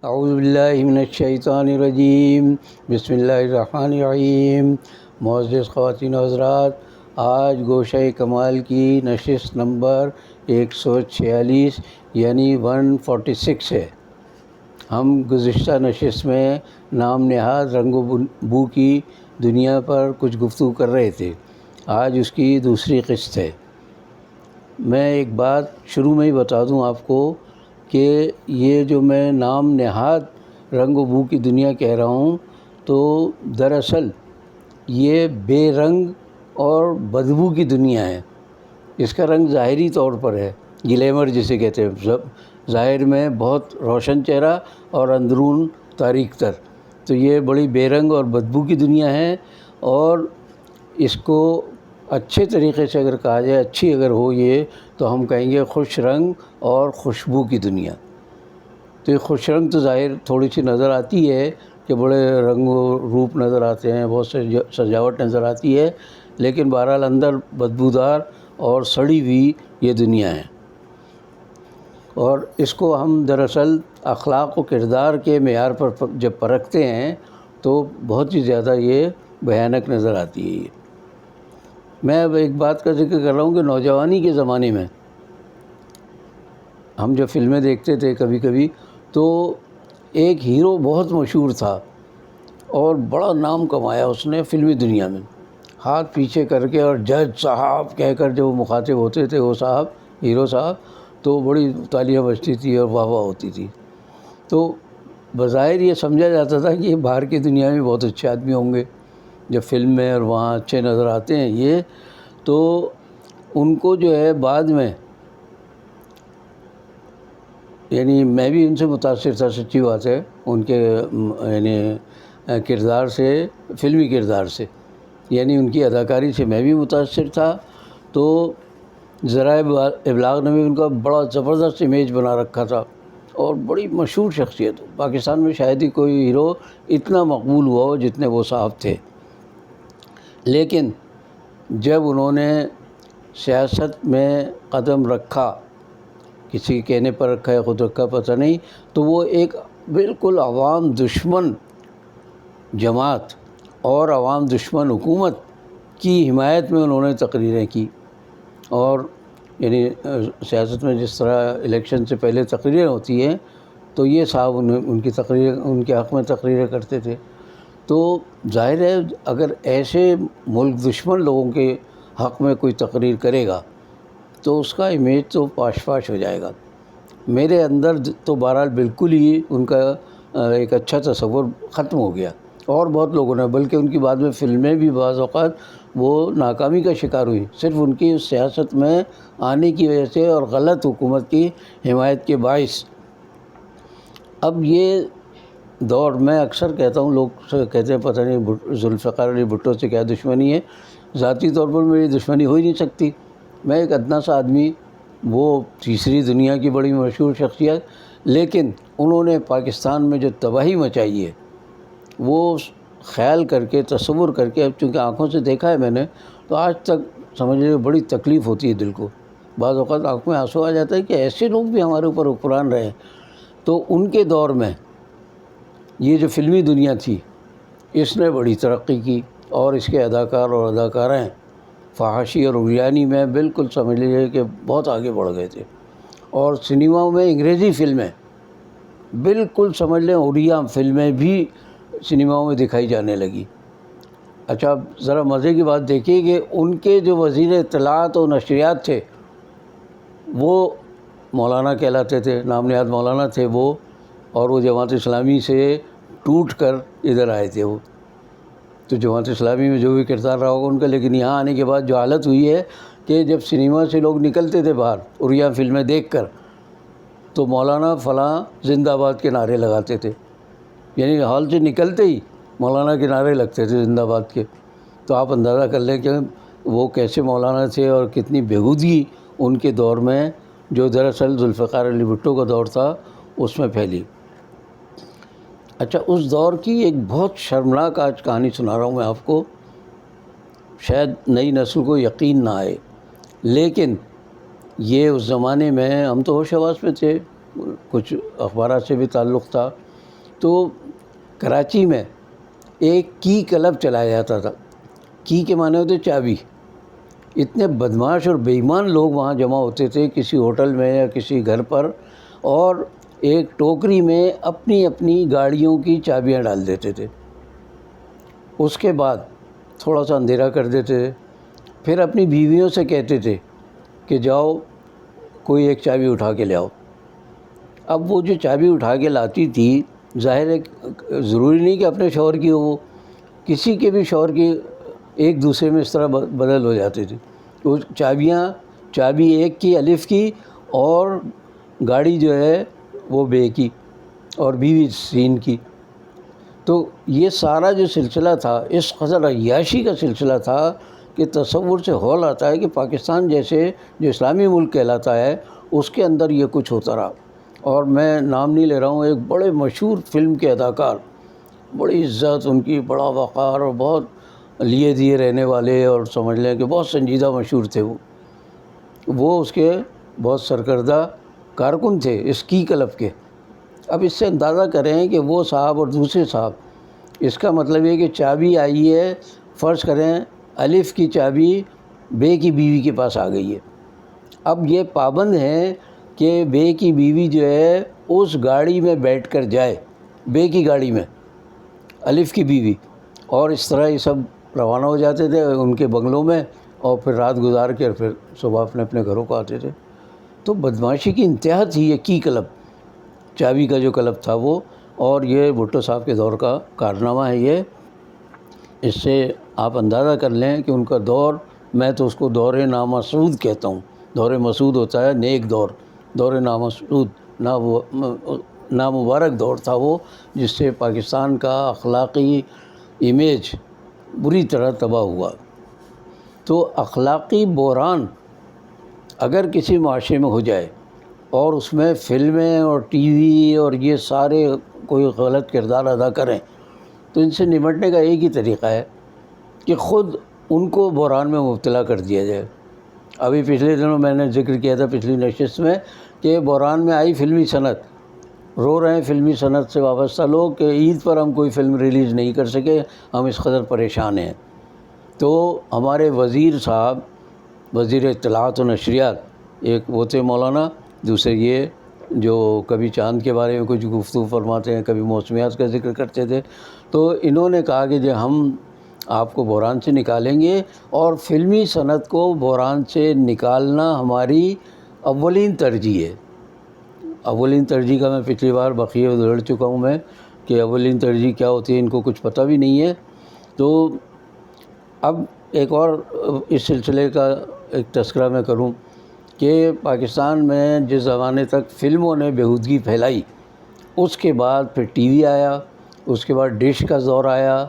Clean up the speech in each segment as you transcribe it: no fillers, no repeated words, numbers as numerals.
اعوذ باللہ من الشیطان الرجیم، بسم اللہ الرحمن الرحیم۔ معزز خواتین و حضرات، آج گوشہ کمال کی نشست نمبر 146 یعنی 146 ہے۔ ہم گزشتہ نشست میں نام نہاد رنگ و بو کی دنیا پر کچھ گفتگو کر رہے تھے۔ آج اس کی دوسری قسط ہے۔ میں ایک بات شروع میں ہی بتا دوں آپ کو کہ یہ جو میں نام نہاد رنگ و بو کی دنیا کہہ رہا ہوں، تو دراصل یہ بے رنگ اور بدبو کی دنیا ہے۔ اس کا رنگ ظاہری طور پر ہے، گلیمر جسے کہتے ہیں، ظاہر میں بہت روشن چہرہ اور اندرون تاریک تر۔ تو یہ بڑی بے رنگ اور بدبو کی دنیا ہے، اور اس کو اچھے طریقے سے اگر کہا جائے، اچھی اگر ہو یہ، تو ہم کہیں گے خوش رنگ اور خوشبو کی دنیا۔ تو یہ خوش رنگ تو ظاہر تھوڑی سی نظر آتی ہے کہ بڑے رنگ و روپ نظر آتے ہیں، بہت سے سجاوٹ نظر آتی ہے، لیکن بہرحال اندر بدبودار اور سڑی ہوئی یہ دنیا ہے۔ اور اس کو ہم دراصل اخلاق و کردار کے معیار پر جب پرکھتے ہیں تو بہت ہی زیادہ یہ بھیانک نظر آتی ہے۔ میں اب ایک بات کا ذکر کر رہا ہوں کہ نوجوانی کے زمانے میں ہم جب فلمیں دیکھتے تھے کبھی کبھی، تو ایک ہیرو بہت مشہور تھا اور بڑا نام کمایا اس نے فلمی دنیا میں، ہاتھ پیچھے کر کے اور جج صاحب کہہ کر جو مخاطب ہوتے تھے وہ صاحب، ہیرو صاحب، تو بڑی تالیاں بجتی تھی اور واہ واہ ہوتی تھی۔ تو بظاہر یہ سمجھا جاتا تھا کہ یہ باہر کی دنیا میں بہت اچھے آدمی ہوں گے، جب فلم میں اور وہاں اچھے نظر آتے ہیں یہ، تو ان کو جو ہے بعد میں، یعنی میں بھی ان سے متاثر تھا، سچی بات ہے، ان کے یعنی کردار سے، فلمی کردار سے، یعنی ان کی اداکاری سے میں بھی متاثر تھا۔ تو ذرائع ابلاغ نے بھی ان کا بڑا زبردست امیج بنا رکھا تھا، اور بڑی مشہور شخصیت۔ پاکستان میں شاید ہی کوئی ہیرو اتنا مقبول ہوا ہو جتنے وہ صاحب تھے۔ لیکن جب انہوں نے سیاست میں قدم رکھا، کسی کے کہنے پر رکھا ہے، خود رکھا پتہ نہیں، تو وہ ایک بالکل عوام دشمن جماعت اور عوام دشمن حکومت کی حمایت میں انہوں نے تقریریں کی۔ اور یعنی سیاست میں جس طرح الیکشن سے پہلے تقریریں ہوتی ہیں، تو یہ صاحب ان کی تقریر، ان کے حق میں تقریریں کرتے تھے۔ تو ظاہر ہے اگر ایسے ملک دشمن لوگوں کے حق میں کوئی تقریر کرے گا تو اس کا امیج تو پاش پاش ہو جائے گا۔ میرے اندر تو بہرحال بالکل ہی ان کا ایک اچھا تصور ختم ہو گیا، اور بہت لوگوں نے، بلکہ ان کی بعد میں فلمیں بھی بعض اوقات وہ ناکامی کا شکار ہوئی، صرف ان کی سیاست میں آنے کی وجہ سے اور غلط حکومت کی حمایت کے باعث۔ اب یہ دور، میں اکثر کہتا ہوں، لوگ کہتے ہیں پتہ نہیں ذوالفقار علی بھٹو سے کیا دشمنی ہے۔ ذاتی طور پر میری دشمنی ہو ہی نہیں سکتی، میں ایک ادنا سا آدمی، وہ تیسری دنیا کی بڑی مشہور شخصیت، لیکن انہوں نے پاکستان میں جو تباہی مچائی ہے وہ خیال کر کے، تصور کر کے، اب چونکہ آنکھوں سے دیکھا ہے میں نے، تو آج تک سمجھ لیجیے بڑی تکلیف ہوتی ہے دل کو۔ بعض اوقات آنکھ میں آنسو آ جاتا ہے کہ ایسے لوگ بھی ہمارے اوپر حکمران رہے۔ تو ان کے دور میں یہ جو فلمی دنیا تھی، اس نے بڑی ترقی کی، اور اس کے اداکار اور اداکارائیں فحاشی اور عریانی میں بالکل سمجھ لیجیے کہ بہت آگے بڑھ گئے تھے۔ اور سنیما میں انگریزی فلمیں بالکل سمجھ لیں، عریاں فلمیں بھی سنیماؤں میں دکھائی جانے لگی۔ اچھا، اب ذرا مزے کی بات دیکھیے کہ ان کے جو وزیر اطلاعات و نشریات تھے وہ مولانا کہلاتے تھے، نام نہاد مولانا تھے وہ، اور وہ جماعت اسلامی سے ٹوٹ کر ادھر آئے تھے وہ۔ تو جماعت اسلامی میں جو بھی کردار رہا ہوگا ان کا، لیکن یہاں آنے کے بعد جو حالت ہوئی ہے کہ جب سنیما سے لوگ نکلتے تھے باہر عریاں فلمیں دیکھ کر، تو مولانا فلاں زندہ آباد کے نعرے لگاتے تھے، یعنی ہال سے نکلتے ہی مولانا کے نعرے لگتے تھے زندہ آباد کے۔ تو آپ اندازہ کر لیں کہ وہ کیسے مولانا تھے اور کتنی بےہودگی ان کے دور میں، جو دراصل ذوالفقار علی بھٹو کا دور تھا، اس میں پھیلی۔ اچھا، اس دور کی ایک بہت شرمناک آج کہانی سنا رہا ہوں میں آپ کو، شاید نئی نسل کو یقین نہ آئے، لیکن یہ اس زمانے میں ہم تو ہوش حواس پہ تھے، کچھ اخبارات سے بھی تعلق تھا، تو کراچی میں ایک کی کلب چلایا جاتا تھا. کی کے معنی ہوتے چابی. اتنے بدماش اور بے ایمان لوگ وہاں جمع ہوتے تھے کسی ہوٹل میں یا کسی گھر پر, اور ایک ٹوکری میں اپنی اپنی گاڑیوں کی چابیاں ڈال دیتے تھے. اس کے بعد تھوڑا سا اندھیرا کر دیتے تھے, پھر اپنی بیویوں سے کہتے تھے کہ جاؤ کوئی ایک چابی اٹھا کے لے آؤ. اب وہ جو چابی اٹھا کے لاتی تھی, ظاہر ہے ضروری نہیں کہ اپنے شوہر کی ہو, وہ کسی کے بھی شوہر کی ایک دوسرے میں اس طرح بدل ہو جاتی تھی. وہ چابی ایک کی الف کی, اور گاڑی جو ہے وہ بے کی, اور بیوی سین کی. تو یہ سارا جو سلسلہ تھا اس قدر عیاشی کا سلسلہ تھا کہ تصور سے ہول آتا ہے کہ پاکستان جیسے جو اسلامی ملک کہلاتا ہے اس کے اندر یہ کچھ ہوتا رہا. اور میں نام نہیں لے رہا ہوں, ایک بڑے مشہور فلم کے اداکار, بڑی عزت ان کی, بڑا وقار, اور بہت لیے دیے رہنے والے, اور سمجھ لیں کہ بہت سنجیدہ مشہور تھے. وہ اس کے بہت سرکردہ کارکن تھے اس کی کلب کے. اب اس سے اندازہ کریں کہ وہ صاحب اور دوسرے صاحب, اس کا مطلب یہ کہ چابی آئی ہے, فرض کریں الف کی چابی بے کی بیوی کے پاس آ گئی ہے. اب یہ پابند ہیں کہ بے کی بیوی جو ہے اس گاڑی میں بیٹھ کر جائے, بے کی گاڑی میں, الف کی بیوی, اور اس طرح یہ سب روانہ ہو جاتے تھے ان کے بنگلوں میں, اور پھر رات گزار کے پھر صبح اپنے اپنے گھروں کو آتے تھے. تو بدماشی کی انتہا تھی یہ کی کلب, چابی کا جو کلب تھا وہ. اور یہ بھٹو صاحب کے دور کا کارنامہ ہے یہ. اس سے آپ اندازہ کر لیں کہ ان کا دور, میں تو اس کو دور نامسعود کہتا ہوں. دور مسعود ہوتا ہے نیک دور, دور نامسعود نامبارک دور تھا وہ, جس سے پاکستان کا اخلاقی امیج بری طرح تباہ ہوا. تو اخلاقی بحران اگر کسی معاشرے میں ہو جائے اور اس میں فلمیں اور ٹی وی اور یہ سارے کوئی غلط کردار ادا کریں, تو ان سے نمٹنے کا ایک ہی طریقہ ہے کہ خود ان کو بحران میں مبتلا کر دیا جائے. ابھی پچھلے دنوں میں نے ذکر کیا تھا پچھلی نشست میں کہ بحران میں آئی فلمی صنعت, رو رہے ہیں فلمی صنعت سے وابستہ لوگ کہ عید پر ہم کوئی فلم ریلیز نہیں کر سکے, ہم اس قدر پریشان ہیں. تو ہمارے وزیر صاحب, وزیر اطلاعات و نشریات, ایک وہ تھے مولانا, دوسرے یہ جو کبھی چاند کے بارے میں کچھ گفتگو فرماتے ہیں, کبھی موسمیات کا ذکر کرتے تھے. تو انہوں نے کہا کہ جو ہم آپ کو بحران سے نکالیں گے, اور فلمی صنعت کو بحران سے نکالنا ہماری اولین ترجیح ہے. اولین ترجیح کا میں پچھلی بار بقیہ ادھڑ چکا ہوں میں کہ اولین ترجیح کیا ہوتی ہے, ان کو کچھ پتہ بھی نہیں ہے. تو اب ایک اور اس سلسلے کا ایک تذکرہ میں کروں کہ پاکستان میں جس زمانے تک فلموں نے بیہودگی پھیلائی, اس کے بعد پھر ٹی وی آیا, اس کے بعد ڈش کا دور آیا,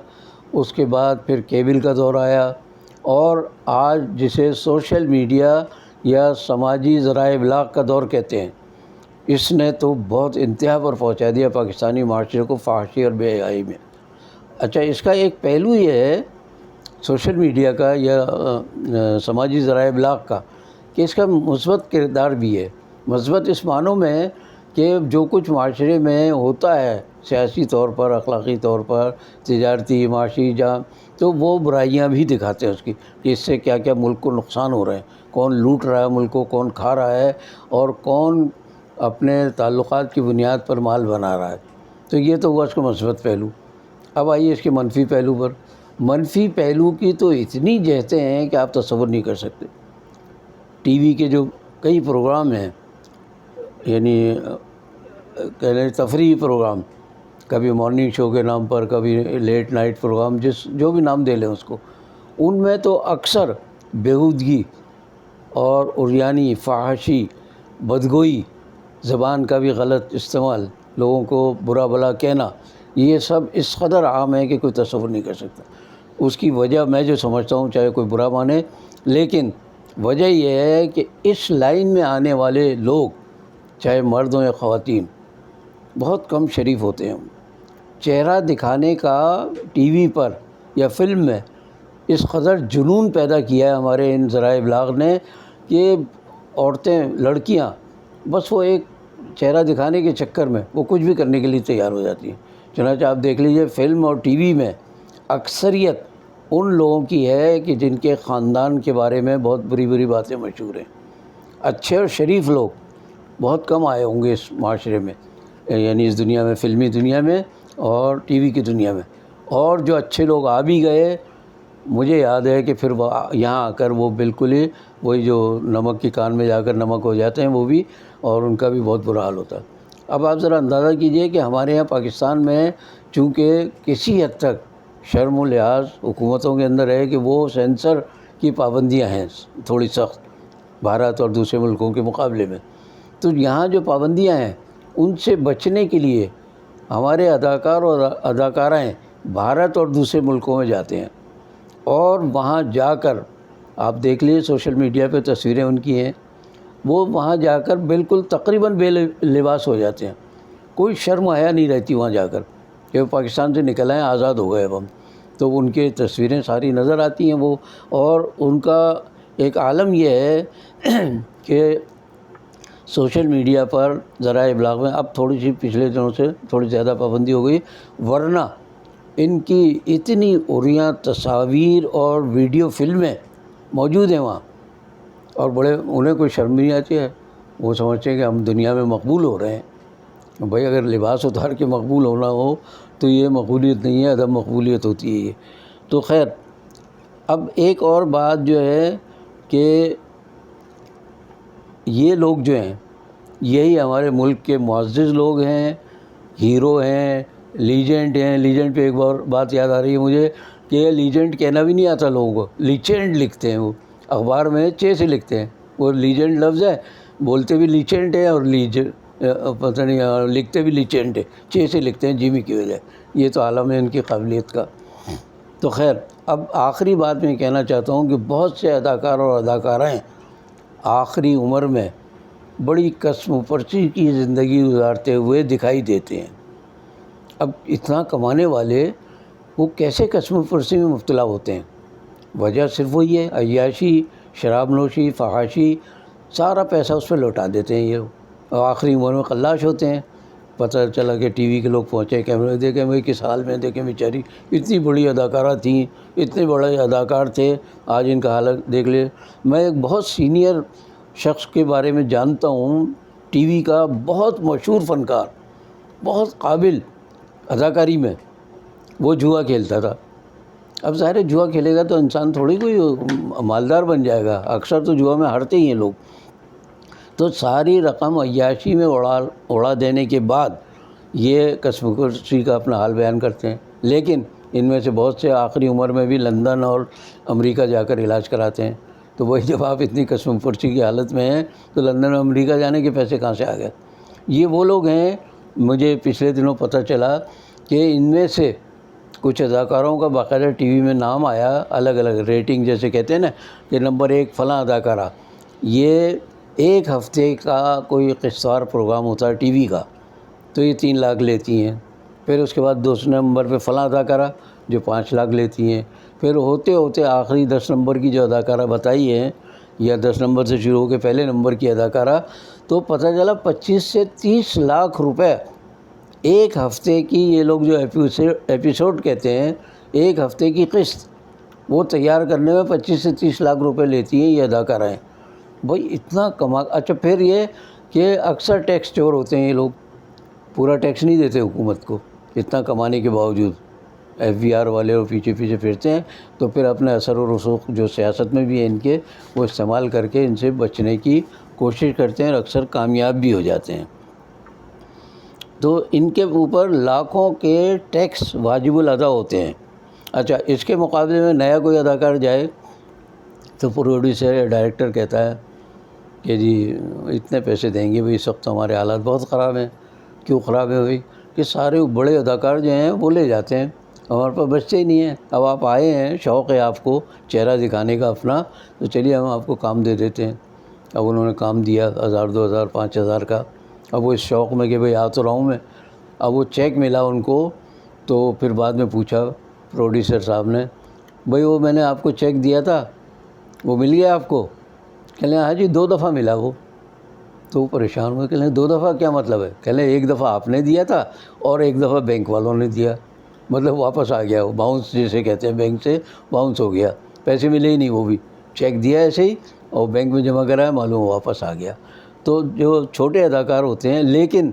اس کے بعد پھر کیبل کا دور آیا, اور آج جسے سوشل میڈیا یا سماجی ذرائع ابلاغ کا دور کہتے ہیں, اس نے تو بہت انتہا پر پہنچا دیا پاکستانی معاشرے کو فحاشی اور بے حیائی میں. اچھا, اس کا ایک پہلو یہ ہے سوشل میڈیا کا یا سماجی ذرائع ابلاغ کا کہ اس کا مثبت کردار بھی ہے. مثبت اس معنوں میں کہ جو کچھ معاشرے میں ہوتا ہے سیاسی طور پر, اخلاقی طور پر, تجارتی, معاشی جہاں, تو وہ برائیاں بھی دکھاتے ہیں اس کی کہ اس سے کیا کیا ملک کو نقصان ہو رہے ہیں, کون لوٹ رہا ہے ملک کو, کون کھا رہا ہے, اور کون اپنے تعلقات کی بنیاد پر مال بنا رہا ہے. تو یہ تو ہوا اس کا مثبت پہلو. اب آئیے اس کے منفی پہلو پر. منفی پہلو کی تو اتنی جہتیں ہیں کہ آپ تصور نہیں کر سکتے. ٹی وی کے جو کئی پروگرام ہیں, یعنی کہہ لیں تفریحی پروگرام, کبھی مارننگ شو کے نام پر, کبھی لیٹ نائٹ پروگرام, جو بھی نام دے لیں اس کو, ان میں تو اکثر بیہودگی اور عریانی, فحاشی, بدگوئی, زبان کا بھی غلط استعمال, لوگوں کو برا بھلا کہنا, یہ سب اس قدر عام ہے کہ کوئی تصور نہیں کر سکتا. اس کی وجہ میں جو سمجھتا ہوں, چاہے کوئی برا مانے, لیکن وجہ یہ ہے کہ اس لائن میں آنے والے لوگ, چاہے مرد ہوں یا خواتین, بہت کم شریف ہوتے ہیں. چہرہ دکھانے کا ٹی وی پر یا فلم میں اس قدر جنون پیدا کیا ہے ہمارے ان ذرائع ابلاغ نے کہ عورتیں, لڑکیاں, بس وہ ایک چہرہ دکھانے کے چکر میں وہ کچھ بھی کرنے کے لیے تیار ہو جاتی ہیں. چنانچہ آپ دیکھ لیجئے فلم اور ٹی وی میں اکثریت ان لوگوں کی ہے کہ جن کے خاندان کے بارے میں بہت بری بری باتیں مشہور ہیں. اچھے اور شریف لوگ بہت کم آئے ہوں گے اس معاشرے میں، یعنی اس دنیا میں، فلمی دنیا میں اور ٹی وی کی دنیا میں. اور جو اچھے لوگ آ بھی گئے، مجھے یاد ہے کہ پھر وہ یہاں آ کر وہ بالکل ہی وہی جو نمک کی کان میں جا کر نمک ہو جاتے ہیں وہ بھی، اور ان کا بھی بہت برا حال ہوتا ہے. اب آپ ذرا اندازہ کیجئے کہ ہمارے یہاں پاکستان میں چونکہ کسی حد تک شرم و لحاظ حکومتوں کے اندر ہے کہ وہ سینسر کی پابندیاں ہیں تھوڑی سخت بھارت اور دوسرے ملکوں کے مقابلے میں، تو یہاں جو پابندیاں ہیں ان سے بچنے کے لیے ہمارے اداکار اور اداکارائیں بھارت اور دوسرے ملکوں میں جاتے ہیں، اور وہاں جا کر آپ دیکھ لیجیے سوشل میڈیا پہ تصویریں ان کی ہیں، وہ وہاں جا کر بالکل تقریباً بے لباس ہو جاتے ہیں. کوئی شرم حیا نہیں رہتی وہاں جا کر کہ وہ پاکستان سے نکل آئے، آزاد ہو گئے اب ہم. تو ان کے تصویریں ساری نظر آتی ہیں وہ، اور ان کا ایک عالم یہ ہے کہ سوشل میڈیا پر ذرائع ابلاغ میں اب تھوڑی سی پچھلے دنوں سے تھوڑی زیادہ پابندی ہو گئی، ورنہ ان کی اتنی عریاں تصاویر اور ویڈیو فلمیں موجود ہیں وہاں، اور بڑے انہیں کوئی شرم نہیں آتی ہے. وہ سمجھتے ہیں کہ ہم دنیا میں مقبول ہو رہے ہیں. بھائی اگر لباس اتار کے مقبول ہونا ہو تو یہ مقبولیت نہیں ہے، عدم مقبولیت ہوتی ہے یہ. تو خیر، اب ایک اور بات جو ہے کہ یہ لوگ جو ہیں یہی ہمارے ملک کے معزز لوگ ہیں، ہیرو ہیں، لیجنڈ ہیں. لیجنڈ پہ ایک بار بات یاد آ رہی ہے مجھے کہ لیجنڈ کہنا بھی نہیں آتا لوگوں کو، لیجنڈ لکھتے ہیں. وہ اخبار میں چے سے لکھتے ہیں، وہ لیجنڈ لفظ ہے، بولتے بھی لیجنڈ ہے، اور پتہ نہیں لکھتے بھی لیجنڈ ہے، چے سے لکھتے ہیں جیمی کی وجہ. یہ تو عالم ہے ان کی قابلیت کا. تو خیر، اب آخری بات میں کہنا چاہتا ہوں کہ بہت سے اداکار اور اداکارائیں آخری عمر میں بڑی قسم پرسی کی زندگی گزارتے ہوئے دکھائی دیتے ہیں. اب اتنا کمانے والے وہ کیسے قسم پرسی میں مبتلا ہوتے ہیں؟ وجہ صرف وہی ہے، عیاشی، شراب نوشی، فحاشی، سارا پیسہ اس پہ لوٹا دیتے ہیں یہ لوگ، اور آخری عمر میں خلاش ہوتے ہیں. پتہ چلا کہ ٹی وی کے لوگ پہنچے، کیمرے دیکھیں بھائی کس حال میں، دیکھیں بیچاری اتنی بڑی اداکارہ تھیں، اتنے بڑے اداکار تھے، آج ان کا حالت دیکھ لے. میں ایک بہت سینئر شخص کے بارے میں جانتا ہوں، ٹی وی کا بہت مشہور فنکار، بہت قابل اداکاری میں. وہ جوا کھیلتا تھا. اب ظاہر ہے جوا کھیلے گا تو انسان تھوڑی کوئی مالدار بن جائے گا، اکثر تو جوا میں ہارتے ہی ہیں لوگ. تو ساری رقم عیاشی میں اڑا دینے کے بعد یہ قسم پرسی کا اپنا حال بیان کرتے ہیں. لیکن ان میں سے بہت سے آخری عمر میں بھی لندن اور امریکہ جا کر علاج کراتے ہیں. تو وہی جب آپ اتنی قسم پرسی کی حالت میں ہیں تو لندن اور امریکہ جانے کے پیسے کہاں سے آ گئے؟ یہ وہ لوگ ہیں. مجھے پچھلے دنوں پتہ چلا کہ ان میں سے کچھ اداکاروں کا باقاعدہ ٹی وی میں نام آیا، الگ الگ ریٹنگ جیسے کہتے ہیں نا کہ نمبر 1 فلاں اداکارہ. یہ ایک ہفتے کا کوئی قسط وار پروگرام ہوتا ہے ٹی وی کا، تو یہ 3 لاکھ لیتی ہیں. پھر اس کے بعد دوسرے نمبر پہ فلاں اداکارہ جو 5 لاکھ لیتی ہیں. پھر ہوتے ہوتے آخری 10 نمبر کی جو اداکارہ بتائی ہے، یا 10 نمبر سے شروع ہو کے پہلے نمبر کی اداکارہ، تو پتہ چلا 25 سے 30 لاکھ روپے ایک ہفتے کی، یہ لوگ جو ایپیسوڈ کہتے ہیں، ایک ہفتے کی قسط وہ تیار کرنے میں 25 سے 30 لاکھ روپے لیتی ہیں یہ اداکارائیں. بھائی اتنا اچھا پھر یہ کہ اکثر ٹیکس چور ہوتے ہیں یہ لوگ، پورا ٹیکس نہیں دیتے حکومت کو اتنا کمانے کے باوجود. ایف بی آر والے اور پیچھے پیچھے پھرتے ہیں، تو پھر اپنے اثر و رسوخ جو سیاست میں بھی ہے ان کے، وہ استعمال کر کے ان سے بچنے کی کوشش کرتے ہیں، اور اکثر کامیاب بھی ہو جاتے ہیں. تو ان کے اوپر لاکھوں کے ٹیکس واجب الادا ہوتے ہیں. اچھا، اس کے مقابلے میں نیا کوئی اداکار جائے تو پروڈیوسر یا ڈائریکٹر کہتا ہے کہ جی اتنے پیسے دیں گے بھائی، اس وقت ہمارے حالات بہت خراب ہیں. کیوں خراب ہے بھائی؟ کہ سارے بڑے اداکار جو ہیں وہ لے جاتے ہیں، ہمارے پاس بچتے ہی نہیں ہیں. اب آپ آئے ہیں، شوق ہے آپ کو چہرہ دکھانے کا اپنا، تو چلیے ہم آپ کو کام دے دیتے ہیں. اب انہوں نے کام دیا 1000 2000 5000 کا. اب وہ اس شوق میں کہ بھائی آ تو رہا ہوں میں. اب وہ چیک ملا ان کو، تو پھر بعد میں پوچھا پروڈیوسر صاحب نے، بھائی وہ میں نے آپ کو چیک دیا تھا وہ مل گیا آپ کو؟ کہہ لیں ہاں جی 2 دفعہ ملا وہ. تو وہ پریشان ہوئے، کہنے 2 دفعہ کیا مطلب ہے؟ کہنے 1 دفعہ آپ نے دیا تھا اور 1 دفعہ بینک والوں نے دیا، مطلب واپس آ گیا، وہ باؤنس جسے کہتے ہیں، بینک سے باؤنس ہو گیا، پیسے ملے ہی نہیں، وہ بھی چیک دیا ایسے ہی اور بینک میں جمع کرایا، معلوم واپس آ گیا۔ تو جو چھوٹے اداکار ہوتے ہیں، لیکن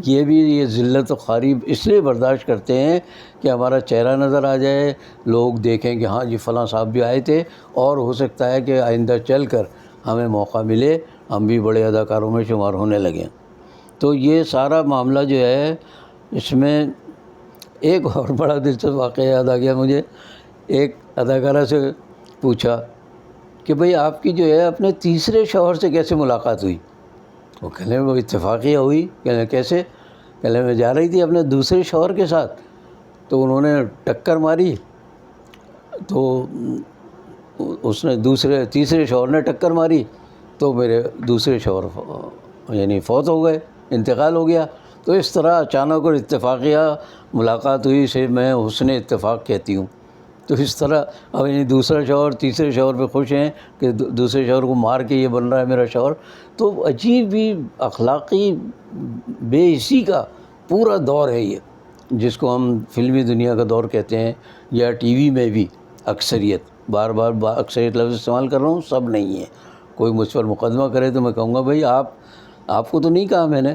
یہ بھی یہ ذلت و خواری اس لیے برداشت کرتے ہیں کہ ہمارا چہرہ نظر آ جائے، لوگ دیکھیں کہ ہاں جی فلاں صاحب بھی آئے تھے، اور ہو سکتا ہے کہ آئندہ چل کر ہمیں موقع ملے، ہم بھی بڑے اداکاروں میں شمار ہونے لگیں۔ تو یہ سارا معاملہ جو ہے، اس میں ایک اور بڑا دلچسپ واقعہ یاد آ گیا مجھے۔ ایک اداکارہ سے پوچھا کہ بھئی آپ کی جو ہے اپنے تیسرے شوہر سے کیسے ملاقات ہوئی؟ وہ کہنے وہ اتفاقیہ ہوئی۔ کہنے کیسے؟ کہنے میں جا رہی تھی اپنے دوسرے شوہر کے ساتھ، تو انہوں نے ٹکر ماری، تو اس نے تیسرے شوہر نے ٹکر ماری، تو میرے دوسرے شوہر یعنی فوت ہو گئے، انتقال ہو گیا۔ تو اس طرح اچانک اور اتفاقیہ ملاقات ہوئی، اسے میں حسن اتفاق کہتی ہوں۔ تو اس طرح اب یعنی دوسرا شوہر تیسرے شوہر پہ خوش ہیں کہ دوسرے شوہر کو مار کے یہ بن رہا ہے میرا شوہر۔ تو عجیب ہی اخلاقی بے حسی کا پورا دور ہے یہ، جس کو ہم فلمی دنیا کا دور کہتے ہیں، یا ٹی وی میں بھی اکثریت، بار بار اکثریت لفظ استعمال کر رہا ہوں، سب نہیں ہے۔ کوئی مجھ پر مقدمہ کرے تو میں کہوں گا بھئی آپ کو تو نہیں کہا میں نے،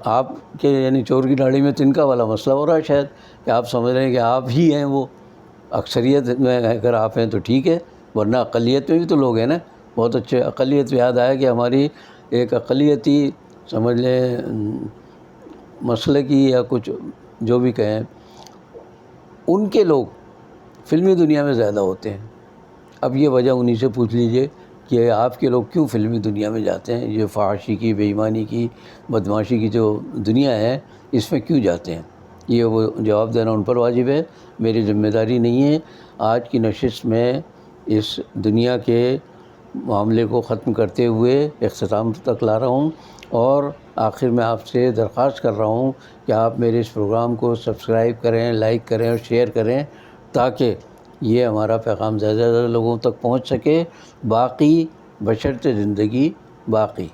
آپ کے یعنی چور کی داڑھی میں تنکا والا مسئلہ ہو رہا ہے شاید، کہ آپ سمجھ رہے ہیں کہ آپ ہی ہیں وہ، اکثریت میں اگر آپ ہیں تو ٹھیک ہے، ورنہ اقلیت میں بھی تو لوگ ہیں نا۔ بہت اچھے اقلیت پہ یاد آیا کہ ہماری ایک اقلیتی سمجھ لیں مسلکی یا کچھ جو بھی کہیں، ان کے لوگ فلمی دنیا میں زیادہ ہوتے ہیں۔ اب یہ وجہ انہی سے پوچھ لیجئے کہ آپ کے لوگ کیوں فلمی دنیا میں جاتے ہیں، یہ فحاشی کی، بے ایمانی کی، بدمعاشی کی جو دنیا ہے، اس میں کیوں جاتے ہیں؟ یہ وہ جواب دینا ان پر واجب ہے، میری ذمہ داری نہیں ہے۔ آج کی نشست میں اس دنیا کے معاملے کو ختم کرتے ہوئے اختتام تک لا رہا ہوں، اور آخر میں آپ سے درخواست کر رہا ہوں کہ آپ میرے اس پروگرام کو سبسکرائب کریں، لائک کریں اور شیئر کریں، تاکہ یہ ہمارا پیغام زیادہ سے زیادہ لوگوں تک پہنچ سکے، باقی بشرط زندگی باقی۔